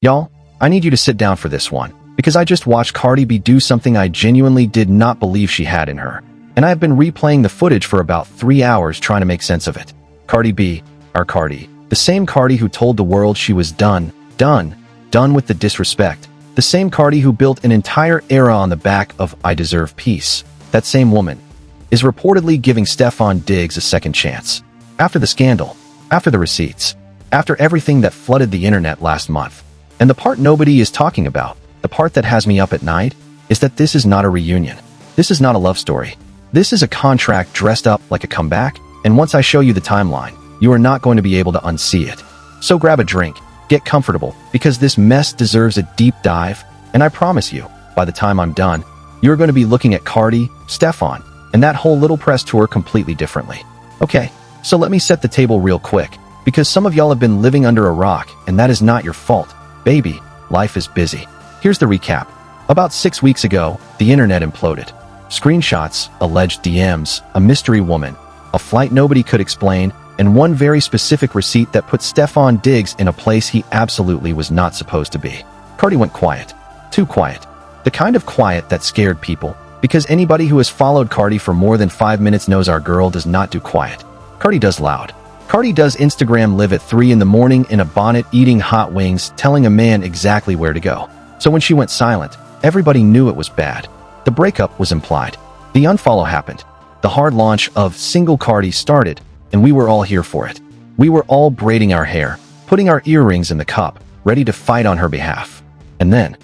Y'all, I need you to sit down for this one, because I just watched Cardi B do something I genuinely did not believe she had in her. And I have been replaying the footage for about 3 hours trying to make sense of it. Cardi B, our Cardi. The same Cardi who told the world she was done with the disrespect. The same Cardi who built an entire era on the back of I Deserve Peace. That same woman is reportedly giving Stefon Diggs a second chance. After the scandal, after the receipts, after everything that flooded the internet last month. And the part nobody is talking about, the part that has me up at night, is that this is not a reunion. This is not a love story. This is a contract dressed up like a comeback, and once I show you the timeline, you are not going to be able to unsee it. So grab a drink, get comfortable, because this mess deserves a deep dive, and I promise you, by the time I'm done, you're going to be looking at Cardi, Stefon, and that whole little press tour completely differently. Okay, so let me set the table real quick, because some of y'all have been living under a rock, and that is not your fault. Baby, life is busy. Here's the recap. About 6 weeks ago, the internet imploded. Screenshots, alleged DMs, a mystery woman, a flight nobody could explain, and one very specific receipt that put Stefon Diggs in a place he absolutely was not supposed to be. Cardi went quiet. Too quiet. The kind of quiet that scared people, because anybody who has followed Cardi for more than 5 minutes knows our girl does not do quiet. Cardi does loud. Cardi does Instagram live at 3 in the morning in a bonnet eating hot wings, telling a man exactly where to go. So when she went silent, everybody knew it was bad. The breakup was implied. The unfollow happened. The hard launch of Single Cardi started, and we were all here for it. We were all braiding our hair, putting our earrings in the cup, ready to fight on her behalf. And then,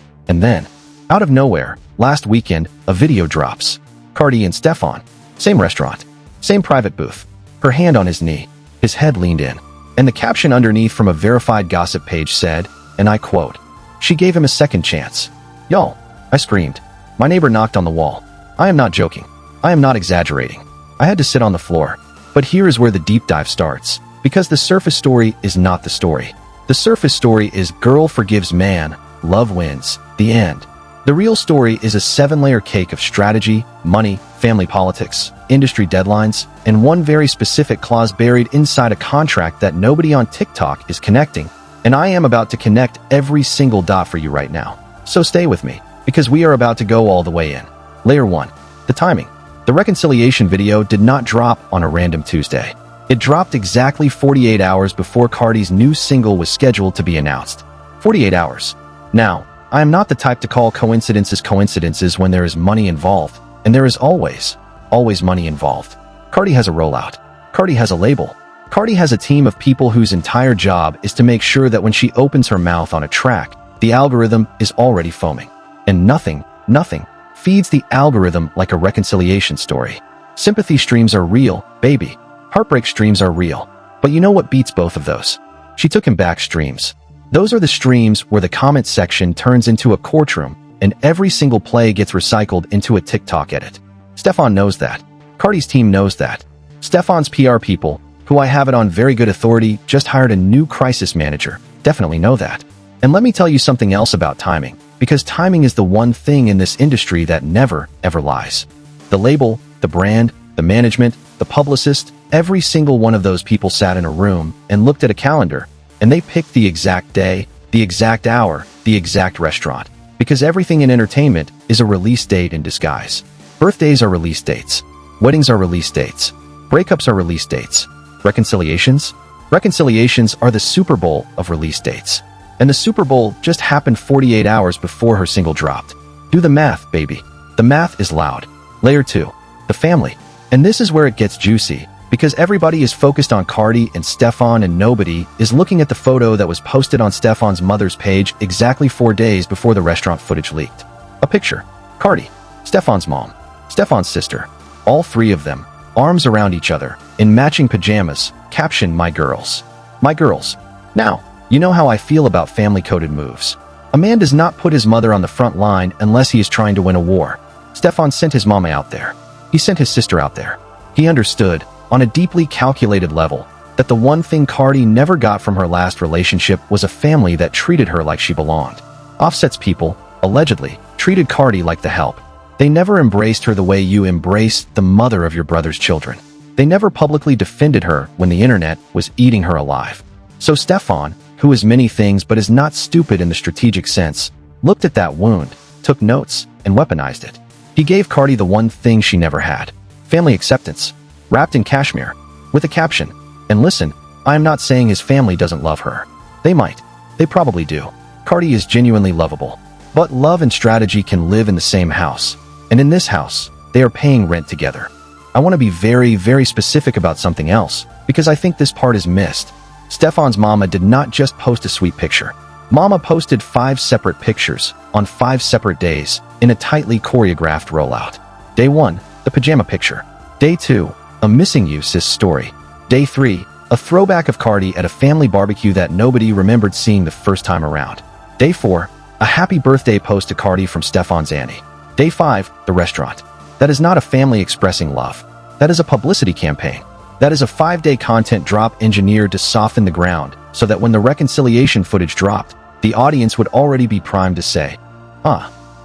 out of nowhere, last weekend, a video drops. Cardi and Stefon, same restaurant, same private booth, her hand on his knee, his head leaned in, and the caption underneath from a verified gossip page said, and I quote, "She gave him a second chance." Y'all, I screamed. My neighbor knocked on the wall. I am not joking. I am not exaggerating. I had to sit on the floor. But here is where the deep dive starts, because the surface story is not the story. The surface story is girl forgives man, love wins, the end. The real story is a 7-layer cake of strategy, money, family politics, industry deadlines, and one very specific clause buried inside a contract that nobody on TikTok is connecting. And I am about to connect every single dot for you right now. So stay with me, because we are about to go all the way in. Layer 1. The timing. The reconciliation video did not drop on a random Tuesday. It dropped exactly 48 hours before Cardi's new single was scheduled to be announced. 48 hours. Now, I am not the type to call coincidences when there is money involved, and there is always money involved. Cardi has a rollout. Cardi has a label. Cardi has a team of people whose entire job is to make sure that when she opens her mouth on a track, the algorithm is already foaming. And nothing feeds the algorithm like a reconciliation story. Sympathy streams are real, baby. Heartbreak streams are real. But you know what beats both of those? She took him back streams. Those are the streams where the comment section turns into a courtroom, and every single play gets recycled into a TikTok edit. Stefon knows that. Cardi's team knows that. Stefon's PR people, who I have it on very good authority, just hired a new crisis manager, definitely know that. And let me tell you something else about timing, because timing is the one thing in this industry that never, ever lies. The label, the brand, the management, the publicist, every single one of those people sat in a room and looked at a calendar, and they picked the exact day, the exact hour, the exact restaurant, because everything in entertainment is a release date in disguise. Birthdays are release dates. Weddings are release dates. Breakups are release dates. Reconciliations? Reconciliations are the Super Bowl of release dates. And the Super Bowl just happened 48 hours before her single dropped. Do the math, baby. The math is loud. Layer 2. The family. And this is where it gets juicy, because everybody is focused on Cardi and Stefon and nobody is looking at the photo that was posted on Stefon's mother's page exactly 4 days before the restaurant footage leaked. A picture. Cardi, Stefon's mom, Stefon's sister, all three of them, arms around each other, in matching pajamas, caption, "My girls." My girls. Now, you know how I feel about family-coded moves. A man does not put his mother on the front line unless he is trying to win a war. Stefon sent his mama out there. He sent his sister out there. He understood, on a deeply calculated level, that the one thing Cardi never got from her last relationship was a family that treated her like she belonged. Offset's people, allegedly, treated Cardi like the help. They never embraced her the way you embrace the mother of your brother's children. They never publicly defended her when the internet was eating her alive. So Stefon, who who is many things but is not stupid in the strategic sense, looked at that wound, took notes, and weaponized it. He gave Cardi the one thing she never had: family acceptance, wrapped in cashmere, with a caption, "And listen, I am not saying his family doesn't love her. They might. They probably do. Cardi is genuinely lovable. But love and strategy can live in the same house. And in this house, they are paying rent together." I want to be very, very specific about something else, because I think this part is missed. Stefon's mama did not just post a sweet picture. Mama posted 5 separate pictures, on 5 separate days, in a tightly choreographed rollout. Day 1, the pajama picture. Day 2, a missing you sis story. Day 3, a throwback of Cardi at a family barbecue that nobody remembered seeing the first time around. Day 4, a happy birthday post to Cardi from Stefon's auntie. Day 5, the restaurant. That is not a family expressing love. That is a publicity campaign. That is a 5-day content drop engineered to soften the ground, so that when the reconciliation footage dropped, the audience would already be primed to say,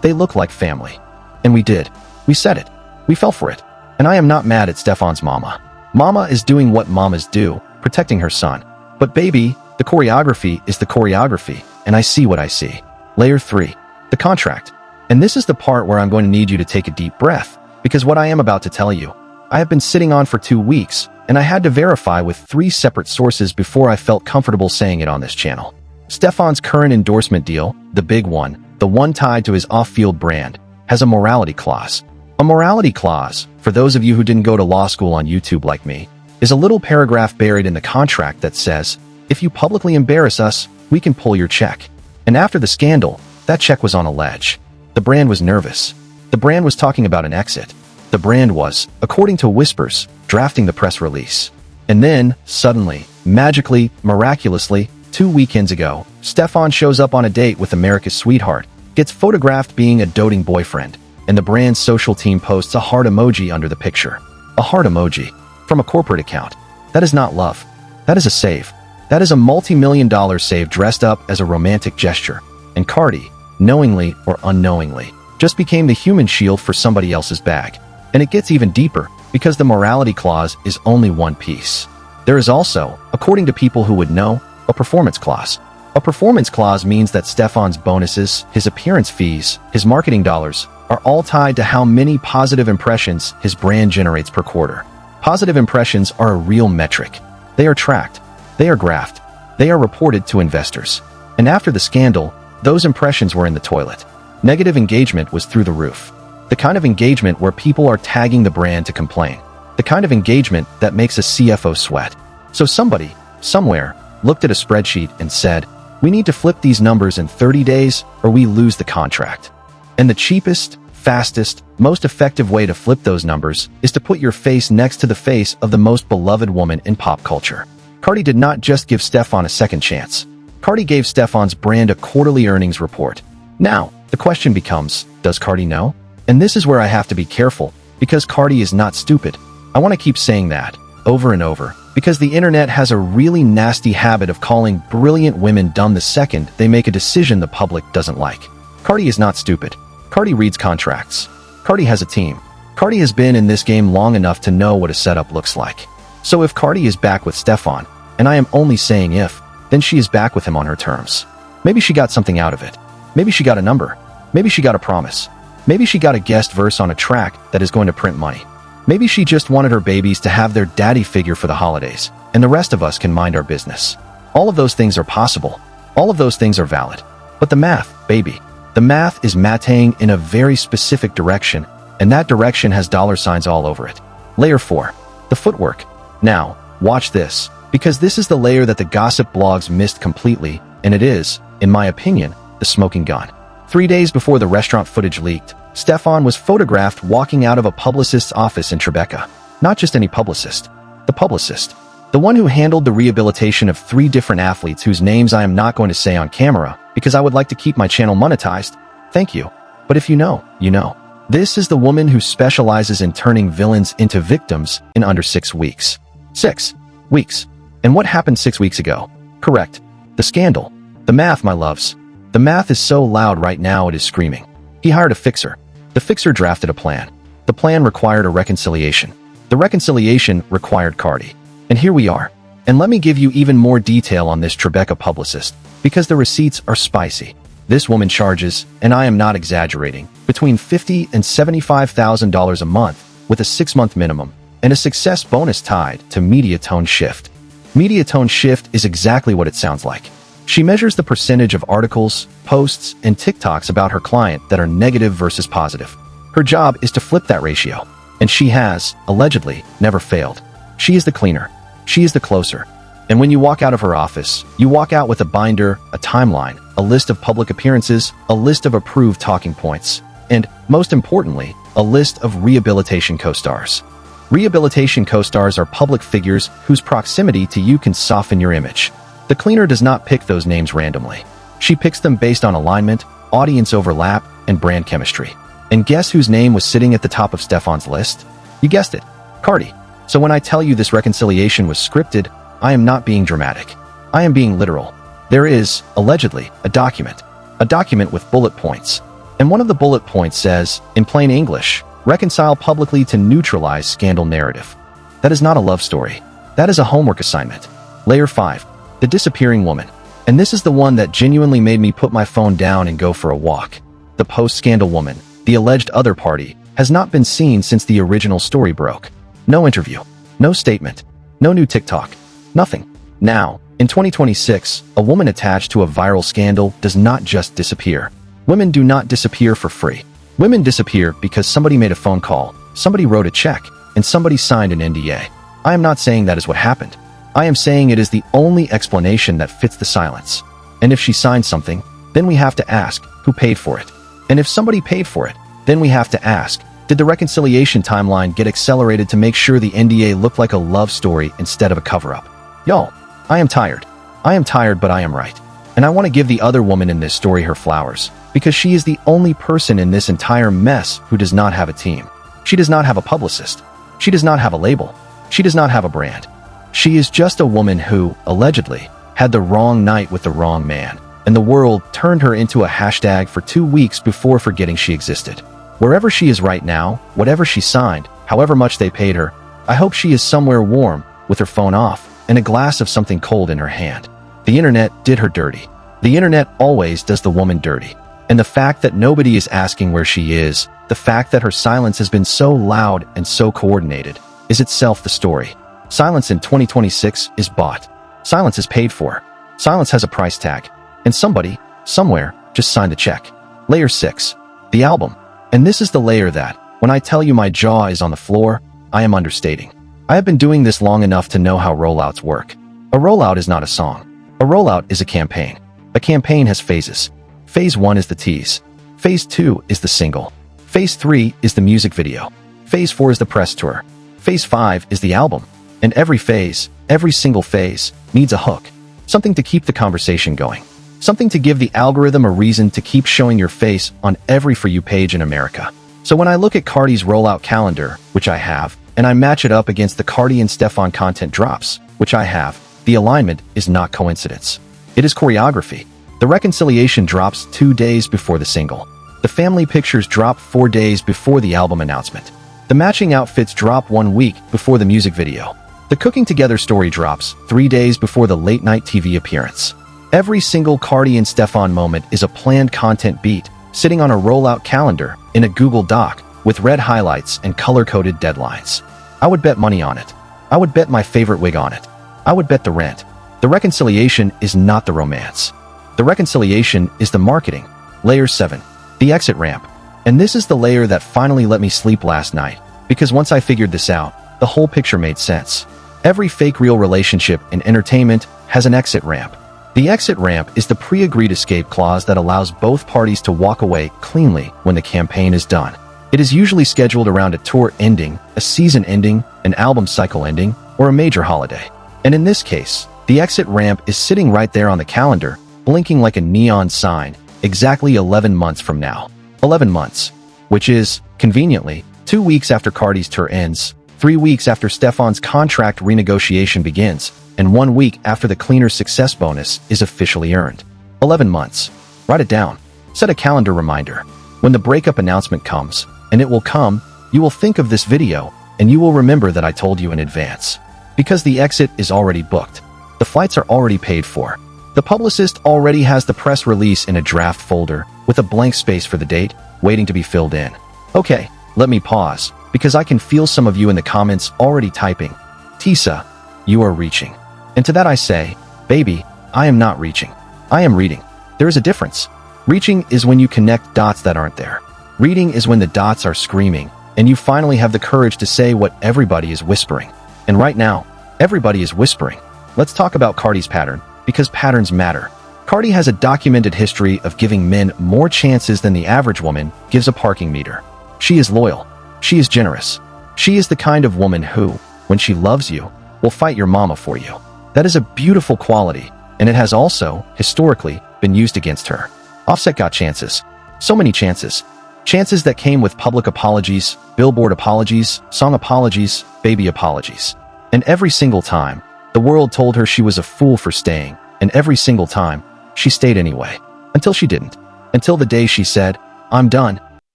they look like family. And we did. We said it. We fell for it. And I am not mad at Stefon's mama. Mama is doing what mamas do, protecting her son. But baby, the choreography is the choreography, and I see what I see. Layer 3, the contract. And this is the part where I'm going to need you to take a deep breath, because what I am about to tell you, I have been sitting on for 2 weeks, and I had to verify with 3 separate sources before I felt comfortable saying it on this channel. Stefon's current endorsement deal, the big one, the one tied to his off-field brand, has a morality clause. A morality clause, for those of you who didn't go to law school on YouTube like me, is a little paragraph buried in the contract that says, if you publicly embarrass us, we can pull your check. And after the scandal, that check was on a ledge. The brand was nervous. The brand was talking about an exit. The brand was, according to whispers, drafting the press release. And then, suddenly, magically, miraculously, 2 weekends ago, Stefon shows up on a date with America's sweetheart, gets photographed being a doting boyfriend, and the brand's social team posts a heart emoji under the picture. A heart emoji. From a corporate account. That is not love. That is a save. That is a multi-million-dollar save dressed up as a romantic gesture. And Cardi, knowingly or unknowingly, just became the human shield for somebody else's bag. And it gets even deeper, because the morality clause is only one piece. There is also, according to people who would know, a performance clause. A performance clause means that Stefon's bonuses, his appearance fees, his marketing dollars, are all tied to how many positive impressions his brand generates per quarter. Positive impressions are a real metric. They are tracked. They are graphed. They are reported to investors. And after the scandal, those impressions were in the toilet. Negative engagement was through the roof. The kind of engagement where people are tagging the brand to complain. The kind of engagement that makes a CFO sweat. So somebody, somewhere, looked at a spreadsheet and said, we need to flip these numbers in 30 days or we lose the contract. And the cheapest, fastest, most effective way to flip those numbers is to put your face next to the face of the most beloved woman in pop culture. Cardi did not just give Stefon a second chance. Cardi gave Stefon's brand a quarterly earnings report. Now, the question becomes, does Cardi know? And this is where I have to be careful, because Cardi is not stupid. I want to keep saying that, over and over, because the internet has a really nasty habit of calling brilliant women dumb the second they make a decision the public doesn't like. Cardi is not stupid. Cardi reads contracts. Cardi has a team. Cardi has been in this game long enough to know what a setup looks like. So if Cardi is back with Stefon, and I am only saying if, then she is back with him on her terms. Maybe she got something out of it. Maybe she got a number. Maybe she got a promise. Maybe she got a guest verse on a track that is going to print money. Maybe she just wanted her babies to have their daddy figure for the holidays, and the rest of us can mind our business. All of those things are possible. All of those things are valid. But the math, baby, the math is mathing in a very specific direction, and that direction has dollar signs all over it. Layer 4. The footwork. Now, watch this, because this is the layer that the gossip blogs missed completely, and it is, in my opinion, the smoking gun. 3 days before the restaurant footage leaked, Stefon was photographed walking out of a publicist's office in Tribeca. Not just any publicist. The publicist. The one who handled the rehabilitation of 3 different athletes whose names I am not going to say on camera because I would like to keep my channel monetized. Thank you. But if you know, you know. This is the woman who specializes in turning villains into victims in under 6 weeks. 6 weeks. And what happened 6 weeks ago? Correct. The scandal. The math, my loves. The math is so loud right now it is screaming. He hired a fixer. The fixer drafted a plan. The plan required a reconciliation. The reconciliation required Cardi. And here we are. And let me give you even more detail on this Tribeca publicist, because the receipts are spicy. This woman charges, and I am not exaggerating, between $50,000 and $75,000 a month, with a 6-month minimum, and a success bonus tied to media tone shift. Media tone shift is exactly what it sounds like. She measures the percentage of articles, posts, and TikToks about her client that are negative versus positive. Her job is to flip that ratio, and she has, allegedly, never failed. She is the cleaner. She is the closer. And when you walk out of her office, you walk out with a binder, a timeline, a list of public appearances, a list of approved talking points, and, most importantly, a list of rehabilitation co-stars. Rehabilitation co-stars are public figures whose proximity to you can soften your image. The cleaner does not pick those names randomly. She picks them based on alignment, audience overlap, and brand chemistry. And guess whose name was sitting at the top of Stefon's list? You guessed it, Cardi. So when I tell you this reconciliation was scripted, I am not being dramatic. I am being literal. There is, allegedly, a document with bullet points. And one of the bullet points says, in plain English, reconcile publicly to neutralize scandal narrative. That is not a love story. That is a homework assignment. Layer 5. The disappearing woman. And this is the one that genuinely made me put my phone down and go for a walk. The post-scandal woman, the alleged other party, has not been seen since the original story broke. No interview. No statement. No new TikTok. Nothing. Now, in 2026, a woman attached to a viral scandal does not just disappear. Women do not disappear for free. Women disappear because somebody made a phone call, somebody wrote a check, and somebody signed an NDA. I am not saying that is what happened. I am saying it is the only explanation that fits the silence. And if she signed something, then we have to ask, who paid for it? And if somebody paid for it, then we have to ask, did the reconciliation timeline get accelerated to make sure the NDA looked like a love story instead of a cover-up? Y'all, I am tired. I am tired, but I am right. And I want to give the other woman in this story her flowers, because she is the only person in this entire mess who does not have a team. She does not have a publicist. She does not have a label. She does not have a brand. She is just a woman who, allegedly, had the wrong night with the wrong man, and the world turned her into a hashtag for 2 weeks before forgetting she existed. Wherever she is right now, whatever she signed, however much they paid her, I hope she is somewhere warm, with her phone off, and a glass of something cold in her hand. The internet did her dirty. The internet always does the woman dirty. And the fact that nobody is asking where she is, the fact that her silence has been so loud and so coordinated, is itself the story. Silence in 2026 is bought. Silence is paid for. Silence has a price tag. And somebody, somewhere, just signed the check. Layer 6. The album. And this is the layer that, when I tell you my jaw is on the floor, I am understating. I have been doing this long enough to know how rollouts work. A rollout is not a song. A rollout is a campaign. A campaign has phases. Phase 1 is the tease. Phase 2 is the single. Phase 3 is the music video. Phase 4 is the press tour. Phase 5 is the album. And every phase, every single phase, needs a hook. Something to keep the conversation going. Something to give the algorithm a reason to keep showing your face on every For You page in America. So when I look at Cardi's rollout calendar, which I have, and I match it up against the Cardi and Stefon content drops, which I have, the alignment is not coincidence. It is choreography. The reconciliation drops 2 days before the single. The family pictures drop 4 days before the album announcement. The matching outfits drop 1 week before the music video. The cooking together story drops 3 days before the late-night TV appearance. Every single Cardi and Stefon moment is a planned content beat, sitting on a rollout calendar in a Google Doc with red highlights and color-coded deadlines. I would bet money on it. I would bet my favorite wig on it. I would bet the rent. The reconciliation is not the romance. The reconciliation is the marketing. Layer 7. The exit ramp. And this is the layer that finally let me sleep last night, because once I figured this out, the whole picture made sense. Every fake real relationship in entertainment has an exit ramp. The exit ramp is the pre-agreed escape clause that allows both parties to walk away cleanly when the campaign is done. It is usually scheduled around a tour ending, a season ending, an album cycle ending, or a major holiday. And in this case, the exit ramp is sitting right there on the calendar, blinking like a neon sign, exactly 11 months from now. 11 months, which is, conveniently, 2 weeks after Cardi's tour ends, 3 weeks after Stefon's contract renegotiation begins, and 1 week after the cleaner's success bonus is officially earned. 11 months. Write it down. Set a calendar reminder. When the breakup announcement comes, and it will come, you will think of this video, and you will remember that I told you in advance. Because the exit is already booked. The flights are already paid for. The publicist already has the press release in a draft folder with a blank space for the date, waiting to be filled in. Okay, let me pause, because I can feel some of you in the comments already typing, Tisa, you are reaching. And to that I say, baby, I am not reaching. I am reading. There is a difference. Reaching is when you connect dots that aren't there. Reading is when the dots are screaming, and you finally have the courage to say what everybody is whispering. And right now, everybody is whispering. Let's talk about Cardi's pattern, because patterns matter. Cardi has a documented history of giving men more chances than the average woman gives a parking meter. She is loyal. She is generous. She is the kind of woman who, when she loves you, will fight your mama for you. That is a beautiful quality, and it has also, historically, been used against her. Offset got chances. So many chances. Chances that came with public apologies, billboard apologies, song apologies, baby apologies. And every single time, the world told her she was a fool for staying, and every single time, she stayed anyway. Until she didn't. Until the day she said, I'm done,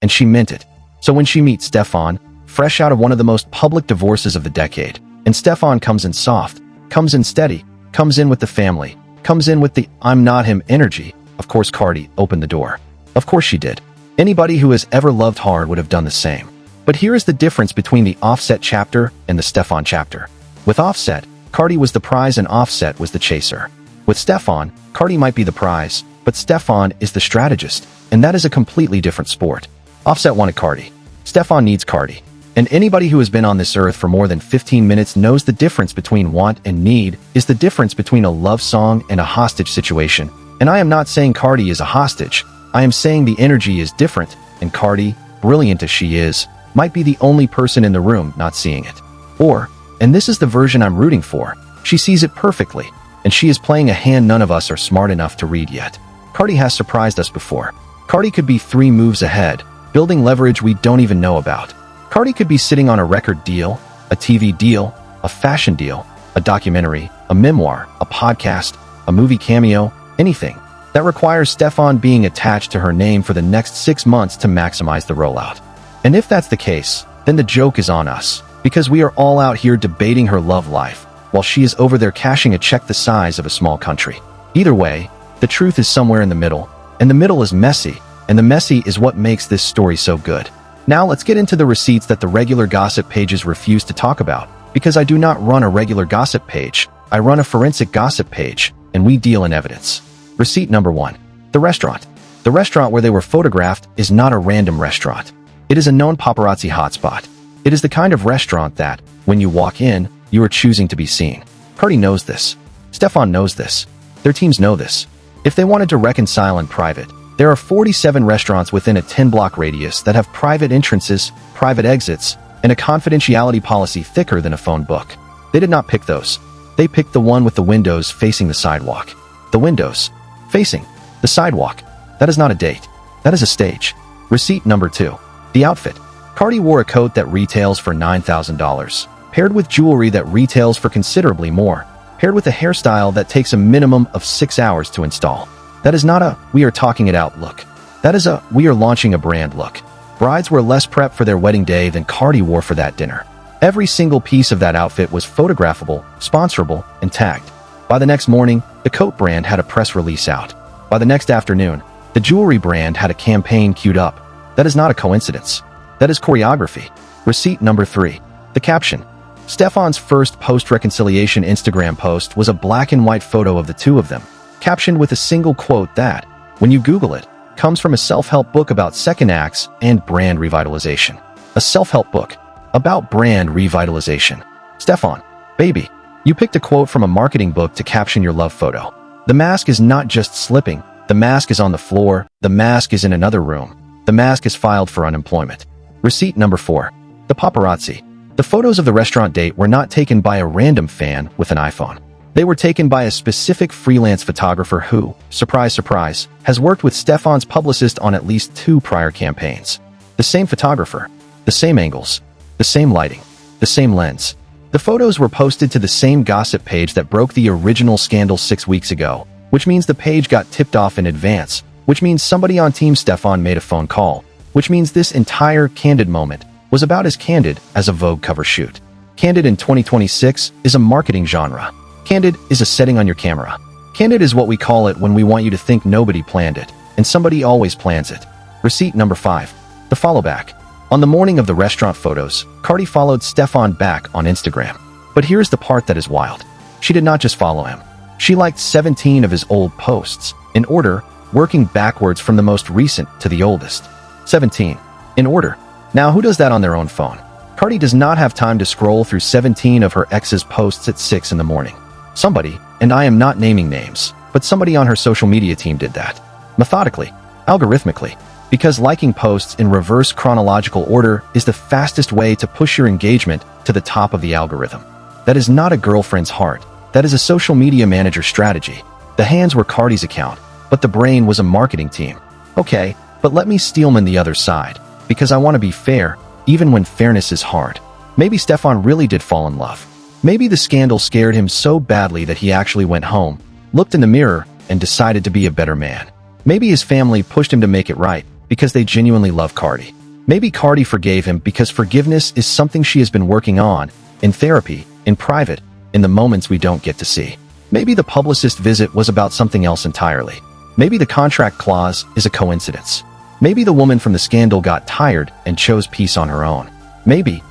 and she meant it. So when she meets Stefon, fresh out of one of the most public divorces of the decade, and Stefon comes in soft, comes in steady, comes in with the family, comes in with the I'm not him energy, of course Cardi opened the door. Of course she did. Anybody who has ever loved hard would have done the same. But here is the difference between the Offset chapter and the Stefon chapter. With Offset, Cardi was the prize and Offset was the chaser. With Stefon, Cardi might be the prize, but Stefon is the strategist, and that is a completely different sport. Offset wanted Cardi. Stefon needs Cardi. And anybody who has been on this earth for more than 15 minutes knows the difference between want and need is the difference between a love song and a hostage situation. And I am not saying Cardi is a hostage. I am saying the energy is different, and Cardi, brilliant as she is, might be the only person in the room not seeing it. Or, and this is the version I'm rooting for, she sees it perfectly, and she is playing a hand none of us are smart enough to read yet. Cardi has surprised us before. Cardi could be 3 moves ahead, building leverage we don't even know about. Cardi could be sitting on a record deal, a TV deal, a fashion deal, a documentary, a memoir, a podcast, a movie cameo, anything that requires Stefon being attached to her name for the next 6 months to maximize the rollout. And if that's the case, then the joke is on us, because we are all out here debating her love life, while she is over there cashing a check the size of a small country. Either way, the truth is somewhere in the middle, and the middle is messy, and the messy is what makes this story so good. Now let's get into the receipts that the regular gossip pages refuse to talk about, because I do not run a regular gossip page, I run a forensic gossip page, and we deal in evidence. Receipt number 1. The restaurant. The restaurant where they were photographed is not a random restaurant. It is a known paparazzi hotspot. It is the kind of restaurant that, when you walk in, you are choosing to be seen. Cardi knows this. Stefon knows this. Their teams know this. If they wanted to reconcile in private, there are 47 restaurants within a 10-block radius that have private entrances, private exits, and a confidentiality policy thicker than a phone book. They did not pick those. They picked the one with the windows facing the sidewalk. The windows facing the sidewalk. That is not a date. That is a stage. Receipt number 2. The outfit. Cardi wore a coat that retails for $9,000, paired with jewelry that retails for considerably more, paired with a hairstyle that takes a minimum of 6 hours to install. That is not a we are talking it out look. That is a we are launching a brand look. Brides were less prepped for their wedding day than Cardi wore for that dinner. Every single piece of that outfit was photographable, sponsorable, and tagged. By the next morning, the coat brand had a press release out. By the next afternoon, the jewelry brand had a campaign queued up. That is not a coincidence. That is choreography. Receipt number 3. The caption. Stefon's first post-reconciliation Instagram post was a black and white photo of the two of them, captioned with a single quote that, when you Google it, comes from a self-help book about second acts and brand revitalization. A self-help book about brand revitalization. Stefon, baby, you picked a quote from a marketing book to caption your love photo. The mask is not just slipping. The mask is on the floor. The mask is in another room. The mask is filed for unemployment. Receipt number 4. The paparazzi. The photos of the restaurant date were not taken by a random fan with an iPhone. They were taken by a specific freelance photographer who, surprise, surprise, has worked with Stefon's publicist on at least 2 prior campaigns. The same photographer, the same angles, the same lighting, the same lens. The photos were posted to the same gossip page that broke the original scandal 6 weeks ago, which means the page got tipped off in advance, which means somebody on Team Stefon made a phone call, which means this entire candid moment was about as candid as a Vogue cover shoot. Candid in 2026 is a marketing genre. Candid is a setting on your camera. Candid is what we call it when we want you to think nobody planned it, and somebody always plans it. Receipt number 5. The follow back. On the morning of the restaurant photos, Cardi followed Stefon back on Instagram. But here's the part that is wild. She did not just follow him. She liked 17 of his old posts, in order, working backwards from the most recent to the oldest. 17. In order. Now, who does that on their own phone? Cardi does not have time to scroll through 17 of her ex's posts at 6 in the morning. Somebody, and I am not naming names, but somebody on her social media team did that. Methodically, algorithmically, because liking posts in reverse chronological order is the fastest way to push your engagement to the top of the algorithm. That is not a girlfriend's heart. That is a social media manager strategy. The hands were Cardi's account, but the brain was a marketing team. Okay, but let me steelman the other side, because I want to be fair, even when fairness is hard. Maybe Stefon really did fall in love. Maybe the scandal scared him so badly that he actually went home, looked in the mirror, and decided to be a better man. Maybe his family pushed him to make it right, because they genuinely love Cardi. Maybe Cardi forgave him because forgiveness is something she has been working on, in therapy, in private, in the moments we don't get to see. Maybe the publicist visit was about something else entirely. Maybe the contract clause is a coincidence. Maybe the woman from the scandal got tired and chose peace on her own. Maybe.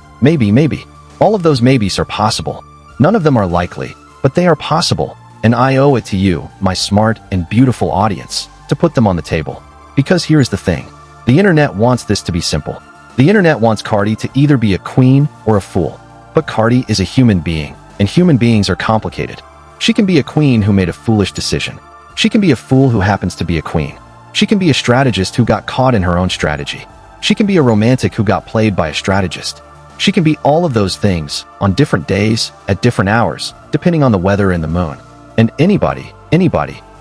All of those maybes are possible. None of them are likely, but they are possible, and I owe it to you, my smart and beautiful audience, to put them on the table. Because here's the thing. The internet wants this to be simple. The internet wants Cardi to either be a queen or a fool. But Cardi is a human being, and human beings are complicated. She can be a queen who made a foolish decision. She can be a fool who happens to be a queen. She can be a strategist who got caught in her own strategy. She can be a romantic who got played by a strategist. She can be all of those things, on different days, at different hours, depending on the weather and the moon. And anybody,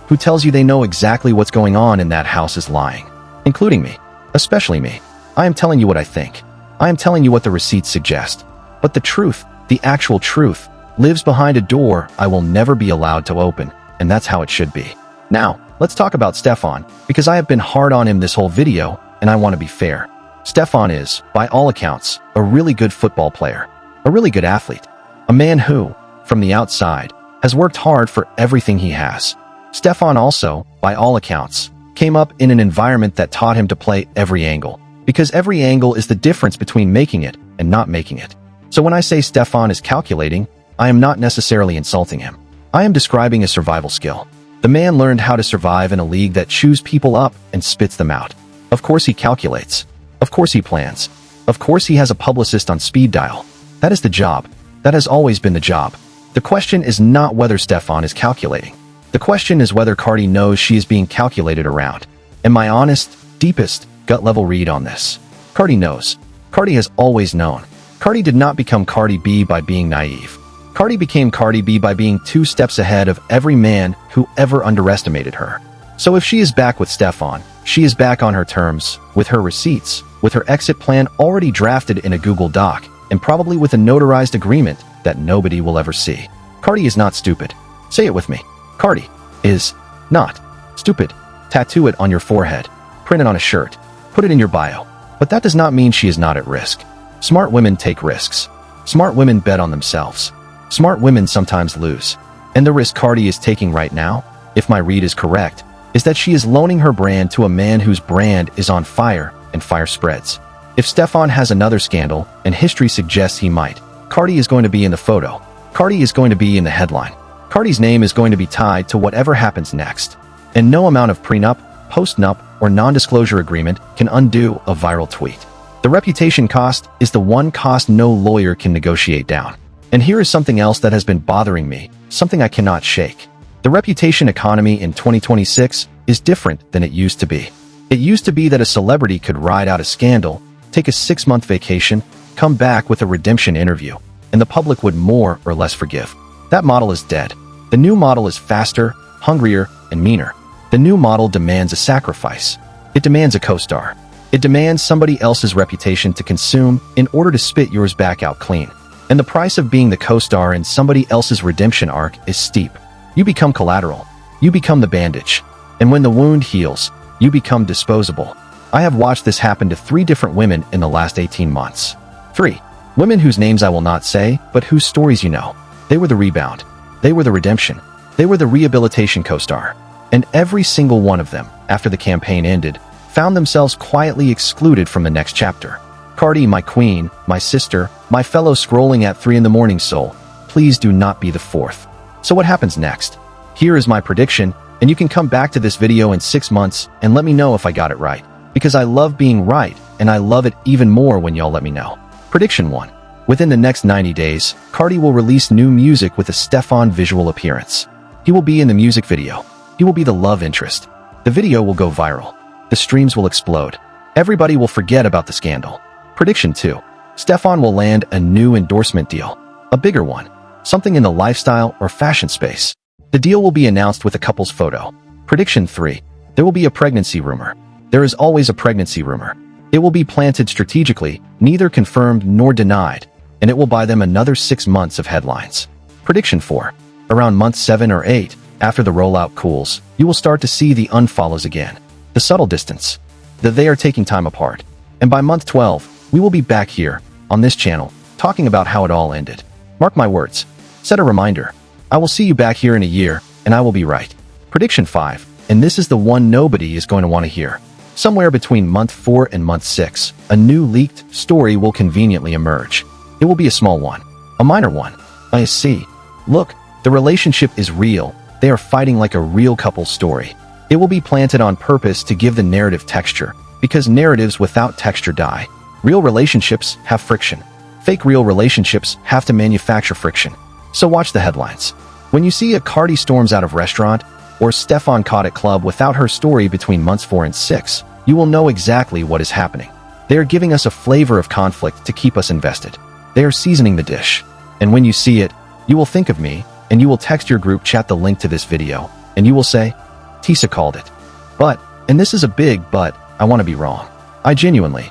who tells you they know exactly what's going on in that house is lying. Including me. Especially me. I am telling you what I think. I am telling you what the receipts suggest. But the truth, the actual truth, lives behind a door I will never be allowed to open, and that's how it should be. Now, let's talk about Stefon, because I have been hard on him this whole video, and I want to be fair. Stefon is, by all accounts, a really good football player, a really good athlete, a man who, from the outside, has worked hard for everything he has. Stefon also, by all accounts, came up in an environment that taught him to play every angle, because every angle is the difference between making it and not making it. So when I say Stefon is calculating, I am not necessarily insulting him. I am describing a survival skill. The man learned how to survive in a league that chews people up and spits them out. Of course he calculates. Of course he plans. Of course he has a publicist on speed dial. That is the job. That has always been the job. The question is not whether Stefon is calculating. The question is whether Cardi knows she is being calculated around. And my honest, deepest, gut-level read on this. Cardi knows. Cardi has always known. Cardi did not become Cardi B by being naive. Cardi became Cardi B by being 2 steps ahead of every man who ever underestimated her. So if she is back with Stefon, she is back on her terms, with her receipts, with her exit plan already drafted in a Google Doc, and probably with a notarized agreement that nobody will ever see. Cardi is not stupid. Say it with me. Cardi is not stupid. Tattoo it on your forehead. Print it on a shirt. Put it in your bio. But that does not mean she is not at risk. Smart women take risks. Smart women bet on themselves. Smart women sometimes lose. And the risk Cardi is taking right now, if my read is correct, is that she is loaning her brand to a man whose brand is on fire, and fire spreads. If Stefon has another scandal, and history suggests he might, Cardi is going to be in the photo. Cardi is going to be in the headline. Cardi's name is going to be tied to whatever happens next. And no amount of prenup, postnup, or non-disclosure agreement can undo a viral tweet. The reputation cost is the one cost no lawyer can negotiate down. And here is something else that has been bothering me, something I cannot shake. The reputation economy in 2026 is different than it used to be. It used to be that a celebrity could ride out a scandal, take a 6-month vacation, come back with a redemption interview, and the public would more or less forgive. That model is dead. The new model is faster, hungrier, and meaner. The new model demands a sacrifice. It demands a co-star. It demands somebody else's reputation to consume in order to spit yours back out clean. And the price of being the co-star in somebody else's redemption arc is steep. You become collateral. You become the bandage. And when the wound heals, you become disposable. I have watched this happen to 3 different women in the last 18 months. 3. Women whose names I will not say, but whose stories you know. They were the rebound. They were the redemption. They were the rehabilitation co-star. And every single one of them, after the campaign ended, found themselves quietly excluded from the next chapter. Cardi, my queen, my sister, my fellow scrolling at 3 in the morning soul, please do not be the fourth. So what happens next? Here is my prediction, and you can come back to this video in 6 months and let me know if I got it right. Because I love being right, and I love it even more when y'all let me know. Prediction 1. Within the next 90 days, Cardi will release new music with a Stefon visual appearance. He will be in the music video. He will be the love interest. The video will go viral. The streams will explode. Everybody will forget about the scandal. Prediction 2. Stefon will land a new endorsement deal. A bigger one. Something in the lifestyle or fashion space. The deal will be announced with a couple's photo. Prediction 3. There will be a pregnancy rumor. There is always a pregnancy rumor. It will be planted strategically, neither confirmed nor denied, and it will buy them another 6 months of headlines. Prediction 4. Around month 7 or 8, after the rollout cools, you will start to see the unfollows again. The subtle distance. That they are taking time apart. And by month 12, we will be back here, on this channel, talking about how it all ended. Mark my words. Set a reminder. I will see you back here in a year, and I will be right. Prediction 5, and this is the one nobody is going to want to hear. Somewhere between month 4 and month 6, a new leaked story will conveniently emerge. It will be a small one. A minor one. I see. Look, the relationship is real. They are fighting like a real couple story. It will be planted on purpose to give the narrative texture, because narratives without texture die. Real relationships have friction. Fake real relationships have to manufacture friction. So watch the headlines. When you see a Cardi storms out of restaurant, or Stefon caught at club without her story between months 4 and 6, you will know exactly what is happening. They are giving us a flavor of conflict to keep us invested. They are seasoning the dish. And when you see it, you will think of me, and you will text your group chat the link to this video, and you will say, Tisa called it. But, and this is a big but, I want to be wrong. I genuinely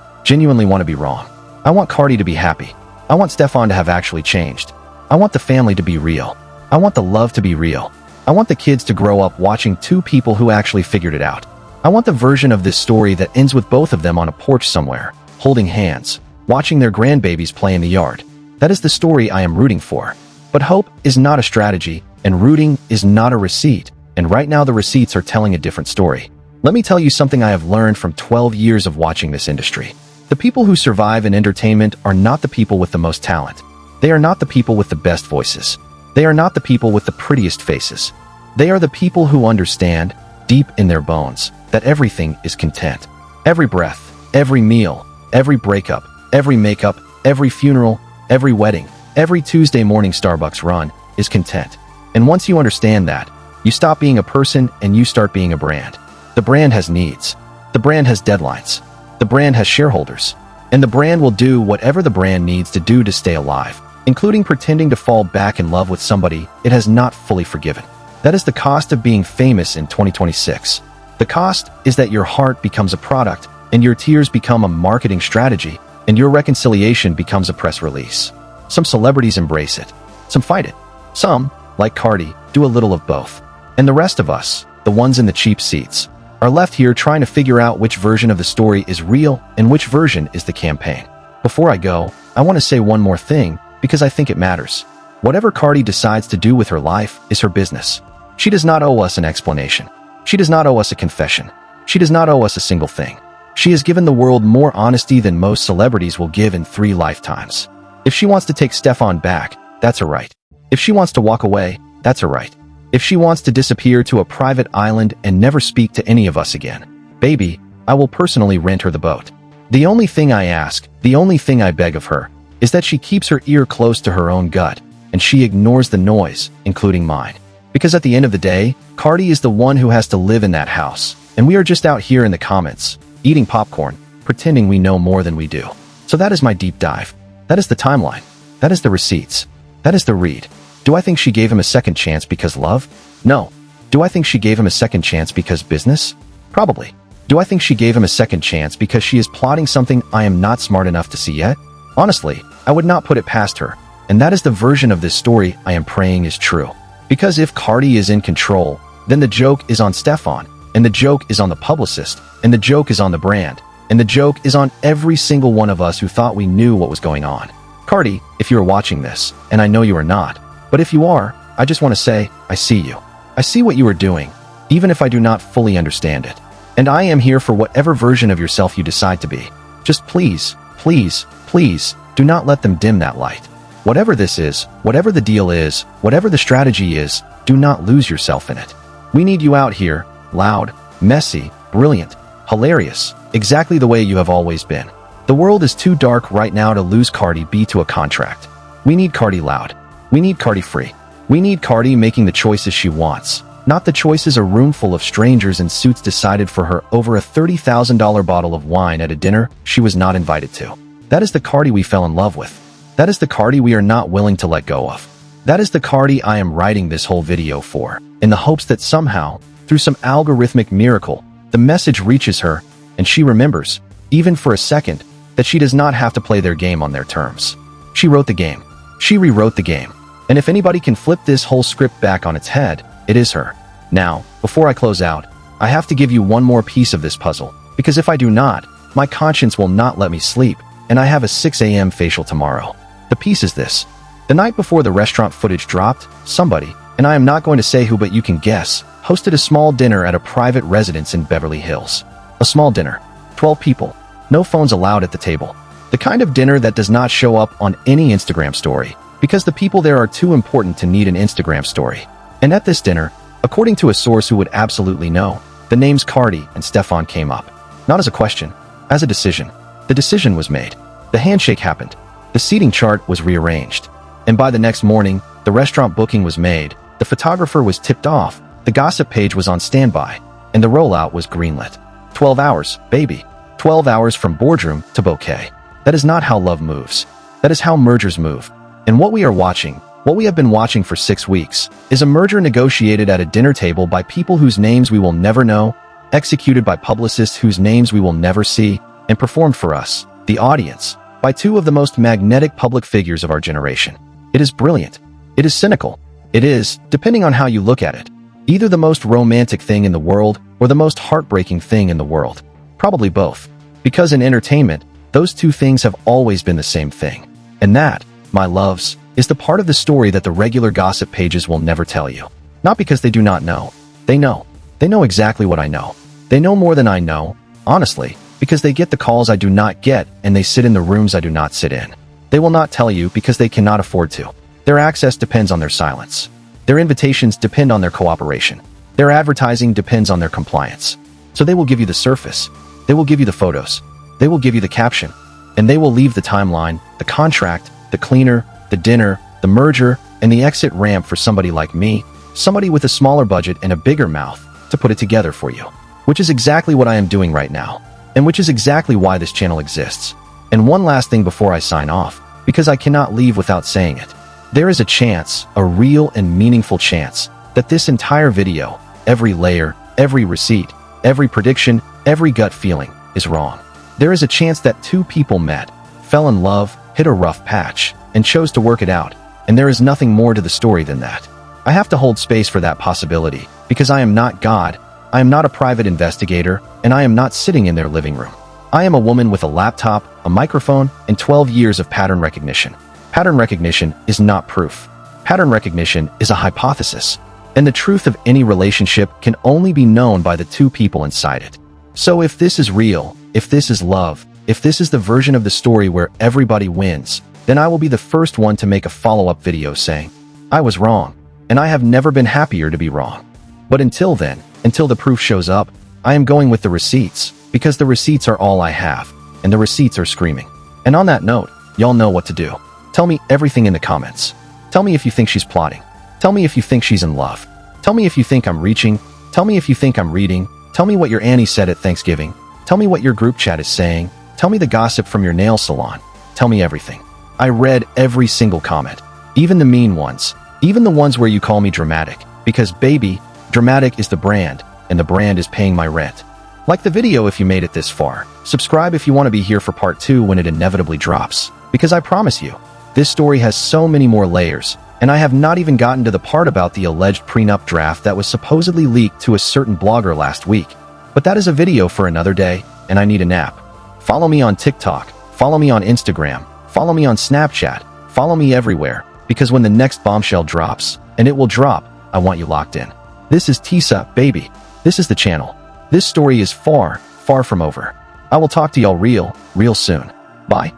want to be wrong. I want Cardi to be happy. I want Stefon to have actually changed. I want the family to be real. I want the love to be real. I want the kids to grow up watching 2 people who actually figured it out. I want the version of this story that ends with both of them on a porch somewhere, holding hands, watching their grandbabies play in the yard. That is the story I am rooting for. But hope is not a strategy, and rooting is not a receipt, and right now the receipts are telling a different story. Let me tell you something I have learned from 12 years of watching this industry. The people who survive in entertainment are not the people with the most talent. They are not the people with the best voices. They are not the people with the prettiest faces. They are the people who understand, deep in their bones, that everything is content. Every breath, every meal, every breakup, every makeup, every funeral, every wedding, every Tuesday morning Starbucks run is content. And once you understand that, you stop being a person and you start being a brand. The brand has needs. The brand has deadlines. The brand has shareholders. And the brand will do whatever the brand needs to do to stay alive, including pretending to fall back in love with somebody it has not fully forgiven. That is the cost of being famous in 2026. The cost is that your heart becomes a product, and your tears become a marketing strategy, and your reconciliation becomes a press release. Some celebrities embrace it. Some fight it. Some, like Cardi, do a little of both. And the rest of us, the ones in the cheap seats, are left here trying to figure out which version of the story is real and which version is the campaign. Before I go, I want to say one more thing, because I think it matters. Whatever Cardi decides to do with her life is her business. She does not owe us an explanation. She does not owe us a confession. She does not owe us a single thing. She has given the world more honesty than most celebrities will give in 3 lifetimes. If she wants to take Stefon back, that's her right. If she wants to walk away, that's her right. If she wants to disappear to a private island and never speak to any of us again, baby, I will personally rent her the boat. The only thing I ask, the only thing I beg of her, is that she keeps her ear close to her own gut, and she ignores the noise, including mine. Because at the end of the day, Cardi is the one who has to live in that house, and we are just out here in the comments, eating popcorn, pretending we know more than we do. So that is my deep dive. That is the timeline. That is the receipts. That is the read. Do I think she gave him a second chance because love? No. Do I think she gave him a second chance because business? Probably. Do I think she gave him a second chance because she is plotting something I am not smart enough to see yet? Honestly, I would not put it past her, and that is the version of this story I am praying is true. Because if Cardi is in control, then the joke is on Stefon, and the joke is on the publicist, and the joke is on the brand, and the joke is on every single one of us who thought we knew what was going on. Cardi, if you are watching this, and I know you are not, but if you are, I just want to say, I see you. I see what you are doing, even if I do not fully understand it. And I am here for whatever version of yourself you decide to be. Just please, please, please, do not let them dim that light. Whatever this is, whatever the deal is, whatever the strategy is, do not lose yourself in it. We need you out here, loud, messy, brilliant, hilarious, exactly the way you have always been. The world is too dark right now to lose Cardi B to a contract. We need Cardi loud. We need Cardi free. We need Cardi making the choices she wants, not the choices a room full of strangers in suits decided for her over a $30,000 bottle of wine at a dinner she was not invited to. That is the Cardi we fell in love with. That is the Cardi we are not willing to let go of. That is the Cardi I am writing this whole video for, in the hopes that somehow, through some algorithmic miracle, the message reaches her, and she remembers, even for a second, that she does not have to play their game on their terms. She wrote the game. She rewrote the game. And if anybody can flip this whole script back on its head, it is her. Now, before I close out, I have to give you one more piece of this puzzle, because if I do not, my conscience will not let me sleep, and I have a 6 a.m. facial tomorrow. The piece is this. The night before the restaurant footage dropped, somebody, and I am not going to say who but you can guess, hosted a small dinner at a private residence in Beverly Hills. A small dinner. 12 people. No phones allowed at the table. The kind of dinner that does not show up on any Instagram story, because the people there are too important to need an Instagram story. And at this dinner, according to a source who would absolutely know, the names Cardi and Stefon came up. Not as a question, as a decision. The decision was made. The handshake happened. The seating chart was rearranged. And by the next morning, the restaurant booking was made, the photographer was tipped off, the gossip page was on standby, and the rollout was greenlit. 12 hours, baby. 12 hours from boardroom to bouquet. That is not how love moves. That is how mergers move. And what we are watching, what we have been watching for 6 weeks, is a merger negotiated at a dinner table by people whose names we will never know, executed by publicists whose names we will never see, and performed for us, the audience, by two of the most magnetic public figures of our generation. It is brilliant. It is cynical. It is, depending on how you look at it, either the most romantic thing in the world or the most heartbreaking thing in the world. Probably both. Because in entertainment, those two things have always been the same thing. And that, my loves, is the part of the story that the regular gossip pages will never tell you. Not because they do not know. They know. They know exactly what I know. They know more than I know, honestly, because they get the calls I do not get and they sit in the rooms I do not sit in. They will not tell you because they cannot afford to. Their access depends on their silence. Their invitations depend on their cooperation. Their advertising depends on their compliance. So they will give you the surface. They will give you the photos. They will give you the caption. And they will leave the timeline, the contract, the cleaner, the dinner, the merger, and the exit ramp for somebody like me, somebody with a smaller budget and a bigger mouth, to put it together for you. Which is exactly what I am doing right now. And which is exactly why this channel exists. And one last thing before I sign off, because I cannot leave without saying it. There is a chance, a real and meaningful chance, that this entire video, every layer, every receipt, every prediction, every gut feeling, is wrong. There is a chance that two people met, fell in love, hit a rough patch, and chose to work it out, and there is nothing more to the story than that. I have to hold space for that possibility, because I am not God, I am not a private investigator, and I am not sitting in their living room. I am a woman with a laptop, a microphone, and 12 years of pattern recognition. Pattern recognition is not proof. Pattern recognition is a hypothesis, and the truth of any relationship can only be known by the two people inside it. So if this is real, if this is love, if this is the version of the story where everybody wins, then I will be the first one to make a follow-up video saying, I was wrong, and I have never been happier to be wrong. But until then, until the proof shows up, I am going with the receipts, because the receipts are all I have, and the receipts are screaming. And on that note, y'all know what to do. Tell me everything in the comments. Tell me if you think she's plotting. Tell me if you think she's in love. Tell me if you think I'm reaching. Tell me if you think I'm reading. Tell me what your Annie said at Thanksgiving. Tell me what your group chat is saying. Tell me the gossip from your nail salon. Tell me everything. I read every single comment, even the mean ones, even the ones where you call me dramatic, because baby, dramatic is the brand, and the brand is paying my rent. Like the video if you made it this far. Subscribe if you want to be here for part 2 when it inevitably drops, because I promise you, this story has so many more layers, and I have not even gotten to the part about the alleged prenup draft that was supposedly leaked to a certain blogger last week. But that is a video for another day, and I need a nap. Follow me on TikTok, follow me on Instagram, follow me on Snapchat, Follow me everywhere, because when the next bombshell drops, and it will drop, I want you locked in. This is Tisa, baby. This is the channel. This story is far, far from over. I will talk to y'all real soon. Bye.